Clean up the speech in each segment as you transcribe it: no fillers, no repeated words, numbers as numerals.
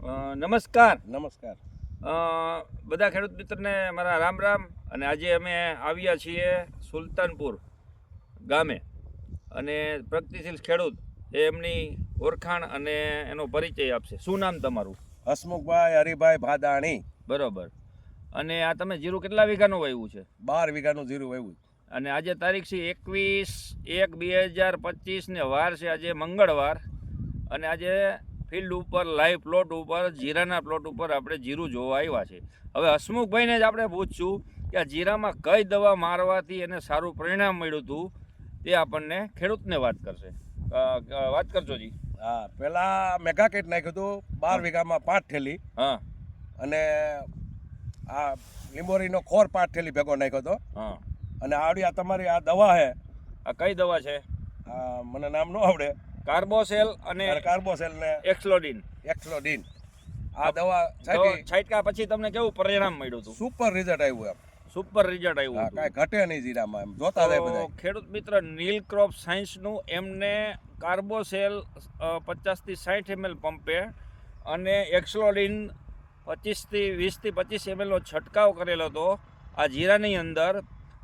નમસ્કાર. નમસ્કાર. બધા ખેડૂત મિત્રને મારા રામ રામ. અને આજે અમે આવ્યા છીએ સુલતાનપુર ગામે અને પ્રગતિશીલ ખેડૂત એમની ઓળખાણ અને એનો પરિચય આપશે. શું નામ તમારું? હસમુખભાઈ હરિભાઈ ભાદાણી. બરોબર. અને આ તમે જીરું કેટલા વીઘાનું વાવ્યું છે? 12 વીઘાનું જીરું વાવ્યું. અને આજે તારીખ છે 21/1/2025 ને વાર છે આજે મંગળવાર. અને આજે ફિલ્ડ ઉપર લાઈવ પ્લોટ ઉપર જીરાના પ્લોટ ઉપર આપણે જીરું જોવા આવ્યા છે. હવે હસમુખભાઈને જ આપણે પૂછશું કે આ જીરામાં કઈ દવા મારવાથી એને સારું પરિણામ મળ્યું હતું તે આપણને ખેડૂતને વાત કરશે. વાત કરજો જી. હા, પેલા મેગાકેટ નાખ્યું હતું 12 વીઘામાં 5 થેલી. હા. અને આ લીંબોરીનો ખોર 5 થેલી ભેગો નાખ્યો હતો. હા. અને આવડી આ તમારી આ દવા છે. આ કઈ દવા છે? મને નામ ન આવડે. કાર્બોસેલ અને કાર્બોસેલ ને એક્સલોડીન. આ દવા છાંટ્યા પછી તમને કેવું પરિણામ મળ્યું હતું? સુપર રિઝલ્ટ આવ્યું એમ. સુપર રિઝલ્ટ આવ્યું. હા, કાંઈ ઘટે નહીં જીરામાં એમ જોતા જાય બધા. ખેડૂત મિત્ર નીલ ક્રોપ સાયન્સનું એમને કાર્બોસેલ 50 થી 60 ml પંપે અને એક્સલોડીન 25 થી 25 ml નો છંટકાવ કરેલો હતો આ જીરાની અંદર.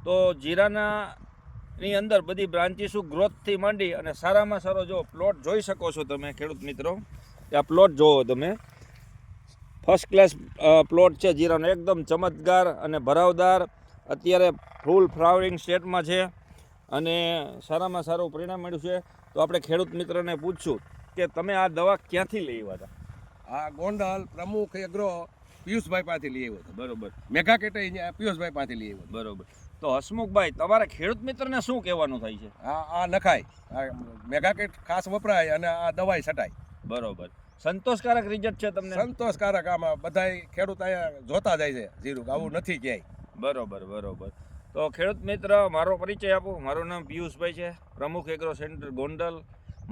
તો જીરાની અંદર બધી બ્રાન્ચીસુ ગ્રોથથી માંડી અને સારામાં સારો જો પ્લોટ જોઈ શકો છો તમે ખેડૂત મિત્રો. આ પ્લોટ જોવો તમે, ફર્સ્ટ ક્લાસ પ્લોટ છે જીરાનો, એકદમ ચમત્કાર અને ભરાવદાર. અત્યારે ફૂલ ફ્લાવરિંગ સ્ટેટમાં છે અને સારામાં સારું પરિણામ મળ્યું છે. તો આપણે ખેડૂત મિત્રને પૂછશું કે તમે આ દવા ક્યાંથી લઈ આવ્યા હતા? આ ગોંડલ પ્રમુખ એગ્રો પિયુષભાઈ પાસેથી લઈ આવ્યો હતો. બરોબર. મેગાકેટ પિયુષભાઈ પાસેથી લઈ આવ્યો. બરોબર. તો હસમુખભાઈ, તમારા ખેડૂત મિત્રને શું કહેવાનું થાય છે? આ નખાય, આ મેગાકેટ ખાસ વપરાય અને આ દવાઈ છટાય. બરોબર. સંતોષકારક રિઝલ્ટ છે તમને? સંતોષકારક. આમાં બધાય ખેડૂત અહીંયા જોતા જાય છે જીરું, આવું નથી ક્યાંય. બરોબર. તો ખેડૂત મિત્ર, મારો પરિચય આપું. મારું નામ પિયુષભાઈ છે, પ્રમુખ એગ્રો સેન્ટર ગોંડલ.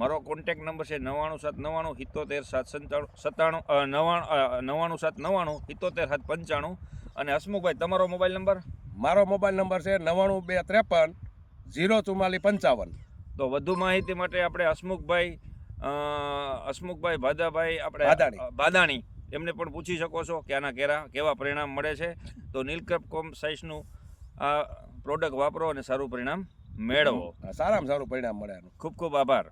મારો કોન્ટેક નંબર છે 9799 અને હસમુખભાઈ, તમારો મોબાઈલ નંબર? મારો મોબાઈલ નંબર છે 9253 04455. તો વધુ માહિતી માટે આપણે હસમુખભાઈ ભાદાભાઈ આપણે ભાદાણી એમને પણ પૂછી શકો છો કે આના કેવા પરિણામ મળે છે. તો નીલક્રોપ સાઇઝનું આ પ્રોડક્ટ વાપરો અને સારું પરિણામ મેળવો. સારામાં સારું પરિણામ મળે. ખૂબ ખૂબ આભાર.